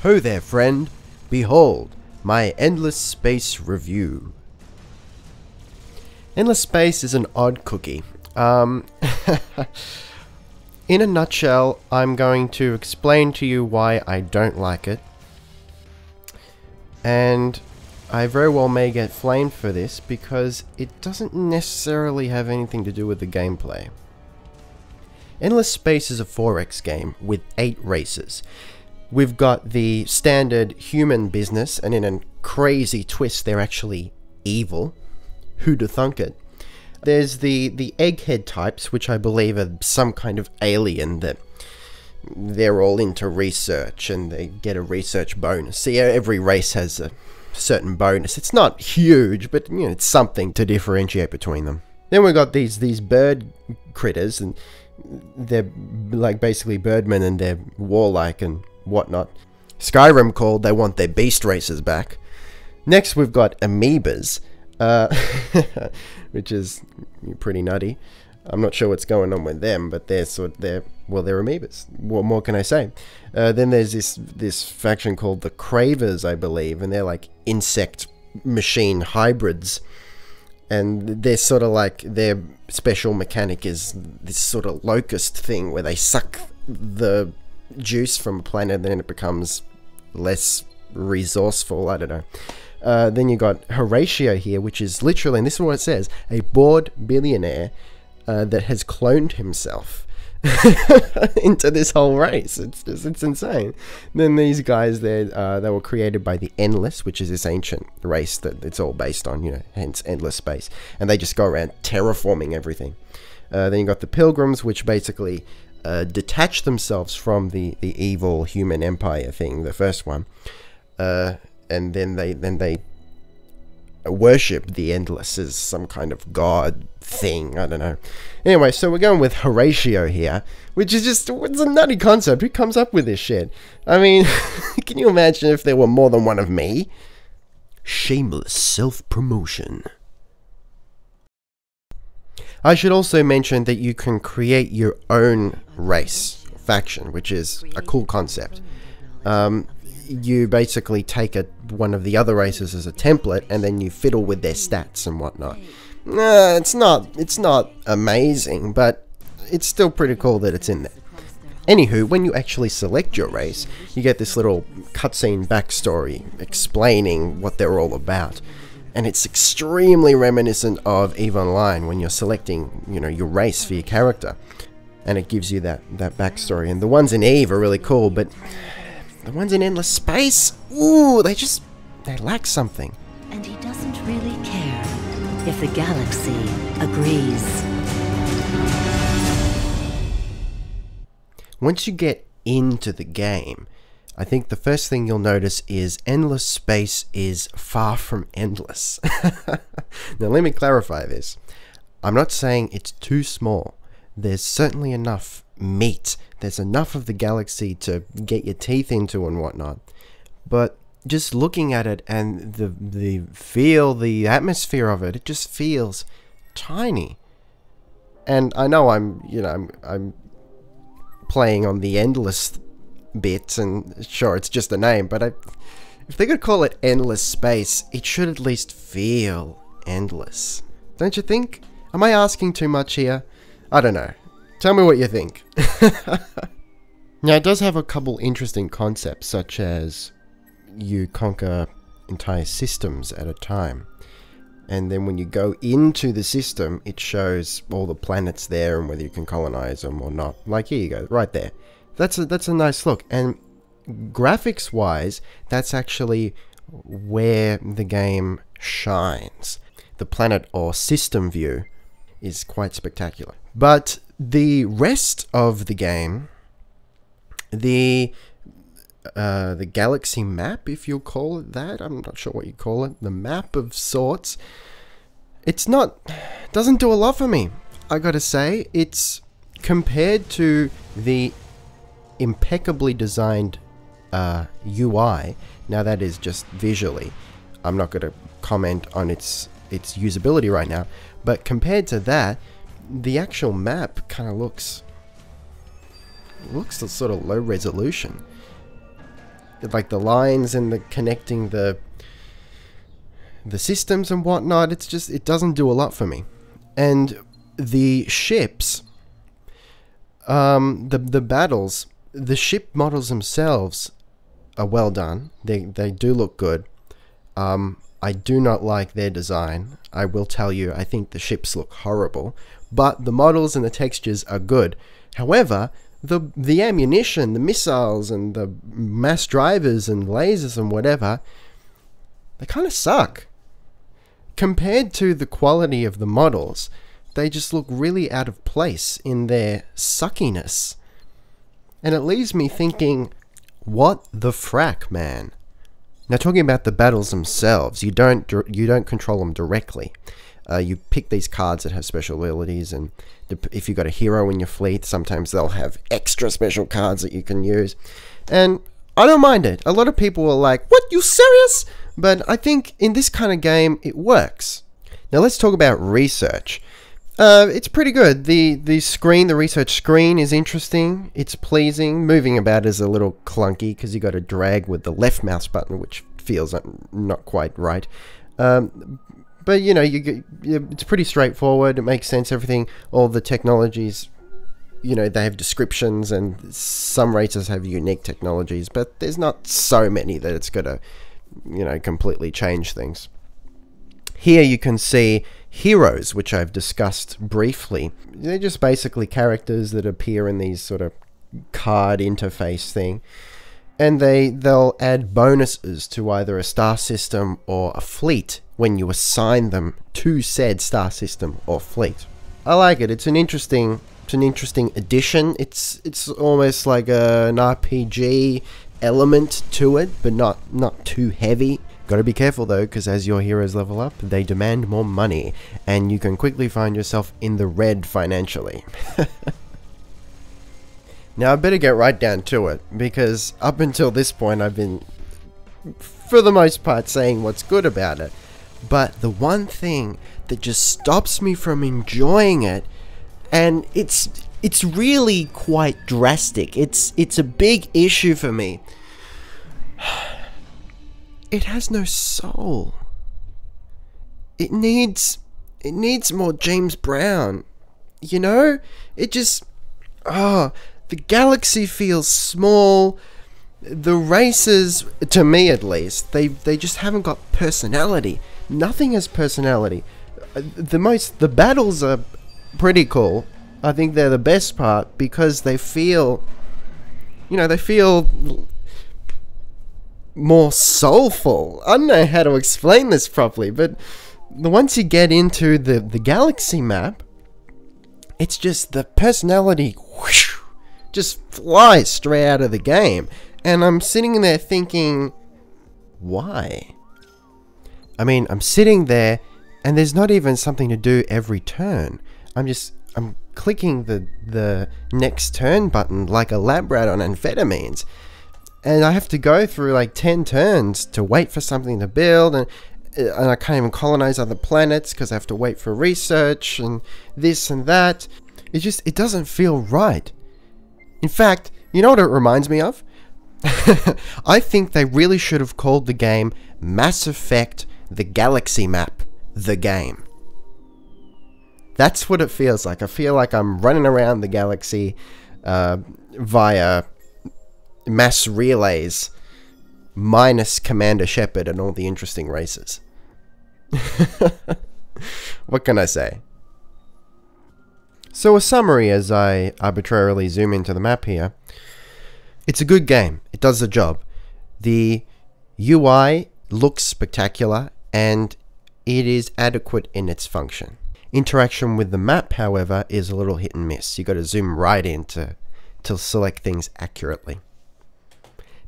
Ho there, friend! Behold, my Endless Space review. Endless Space is an odd cookie. In a nutshell, I'm going to explain to you why I don't like it. And I very well may get flamed for this because it doesn't necessarily have anything to do with the gameplay. Endless Space is a 4X game with 8 races. We've got the standard human business, and in a crazy twist, they're actually evil. Who'da thunk it? There's the egghead types, which I believe are some kind of alien that they're all into research and they get a research bonus. See, every race has a certain bonus. It's not huge, but you know, it's something to differentiate between them. Then we've got these bird critters, and they're like basically birdmen, and they're warlike and whatnot. Skyrim called, they want their beast races back. Next we've got amoebas, which is pretty nutty. I'm not sure what's going on with them, but they're amoebas. What more can I say? Then there's this faction called the Cravers, I believe, and they're like insect machine hybrids. And they're sort of like, their special mechanic is this sort of locust thing where they suck the juice from a planet and then it becomes less resourceful. I don't know. Then you got Horatio here, which is literally, and this is what it says, a bored billionaire that has cloned himself into this whole race. It's insane. Then these guys, they were created by the Endless, which is this ancient race that it's all based on, you know, hence Endless Space. And they just go around terraforming everything. Then you got the Pilgrims, which basically detach themselves from the evil human empire thing, the first one. And then they worship the Endless as some kind of god thing. I don't know. Anyway, so we're going with Horatio here, which is just, it's a nutty concept. Who comes up with this shit? I mean, can you imagine if there were more than one of me? Shameless self-promotion. I should also mention that you can create your own race faction, which is a cool concept. You basically take one of the other races as a template, and then you fiddle with their stats and whatnot. It's not amazing, but it's still pretty cool that it's in there. Anywho, when you actually select your race, you get this little cutscene backstory explaining what they're all about. And it's extremely reminiscent of EVE Online when you're selecting, you know, your race for your character. And it gives you that backstory. And the ones in EVE are really cool, but the ones in Endless Space, ooh, they lack something. And he doesn't really care if the galaxy agrees. Once you get into the game, I think the first thing you'll notice is Endless Space is far from endless. Now let me clarify this. I'm not saying it's too small. There's certainly enough meat. There's enough of the galaxy to get your teeth into and whatnot. But just looking at it and the atmosphere of it, it just feels tiny. And I know I'm playing on the endless bit, and sure, it's just a name, but if they're gonna call it Endless Space, it should at least feel endless. Don't you think? Am I asking too much here? I don't know. Tell me what you think. Now, it does have a couple interesting concepts, such as you conquer entire systems at a time. And then when you go into the system, it shows all the planets there and whether you can colonize them or not. Like, here you go, right there. That's a nice look. And graphics-wise, that's actually where the game shines. The planet or system view is quite spectacular. But the rest of the game, the galaxy map, if you'll call it that, I'm not sure what you call it, the map of sorts, doesn't do a lot for me. I gotta say, it's compared to the impeccably designed UI. Now that is just visually. I'm not gonna comment on its usability right now, but compared to that, the actual map kind of looks sort of low resolution. like the lines and the connecting the systems and whatnot. It's just, it doesn't do a lot for me. And the ships, the battles, the ship models themselves are well done. They do look good. I do not like their design. I will tell you, I think the ships look horrible, but the models and the textures are good. However, the ammunition, the missiles, and the mass drivers and lasers and whatever, they kind of suck. Compared to the quality of the models, they just look really out of place in their suckiness. And it leaves me thinking, what the frack, man? Now, talking about the battles themselves, you don't control them directly. You pick these cards that have special abilities, and if you've got a hero in your fleet, sometimes they'll have extra special cards that you can use. And I don't mind it. A lot of people are like, what, you serious? But I think in this kind of game, it works. Now let's talk about research. It's pretty good. The research screen is interesting. It's pleasing. Moving about is a little clunky because you got to drag with the left mouse button, which feels not quite right. But you know, it's pretty straightforward. It makes sense. Everything, all the technologies, you know, they have descriptions, and some races have unique technologies, but there's not so many that it's going to, you know, completely change things. Here you can see heroes, which I've discussed briefly. They're just basically characters that appear in these sort of card interface thing, and they'll add bonuses to either a star system or a fleet when you assign them to said star system or fleet. I like it. It's an interesting addition. It's almost like an RPG element to it, but not too heavy. Gotta be careful though, because as your heroes level up, they demand more money, and you can quickly find yourself in the red financially. Now I better get right down to it, because up until this point I've been, for the most part, saying what's good about it. But the one thing that just stops me from enjoying it, and it's really quite drastic, it's a big issue for me. It has no soul. It needs more James Brown. You know? It just... the galaxy feels small. The races, to me at least, they just haven't got personality. Nothing has personality. The battles are pretty cool. I think they're the best part because they feel... You know, they feel... more soulful. I don't know how to explain this properly, but once you get into the galaxy map, it's just the personality whoosh, just flies straight out of the game. And I'm sitting there thinking, why? I mean, I'm sitting there and there's not even something to do every turn. I'm clicking the next turn button like a lab rat on amphetamines. And I have to go through like 10 turns to wait for something to build, and I can't even colonize other planets because I have to wait for research and this and that. It doesn't feel right. In fact, you know what it reminds me of? I think they really should have called the game Mass Effect: The Galaxy Map, the game. That's what it feels like. I feel like I'm running around the galaxy via mass relays minus Commander Shepard and all the interesting races. What can I say? So a summary as I arbitrarily zoom into the map here. It's a good game. It does the job. The UI looks spectacular and it is adequate in its function. Interaction with the map, however, is a little hit and miss. You got to zoom right in to select things accurately.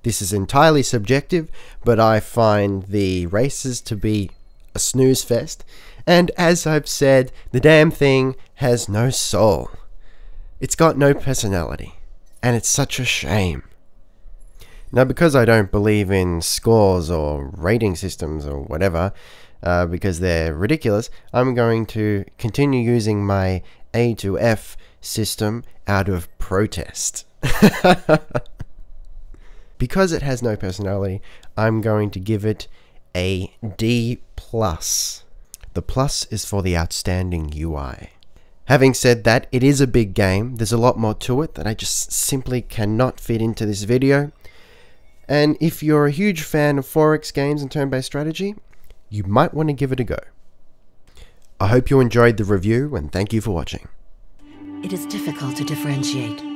This is entirely subjective, but I find the races to be a snooze fest, and as I've said, the damn thing has no soul. It's got no personality, and it's such a shame. Now, because I don't believe in scores or rating systems or whatever, because they're ridiculous, I'm going to continue using my A to F system out of protest. because it has no personality, I'm going to give it a D+. The plus is for the outstanding UI. Having said that, it is a big game. There's a lot more to it that I just simply cannot fit into this video. And if you're a huge fan of 4X games and turn-based strategy, you might want to give it a go. I hope you enjoyed the review, and thank you for watching. It is difficult to differentiate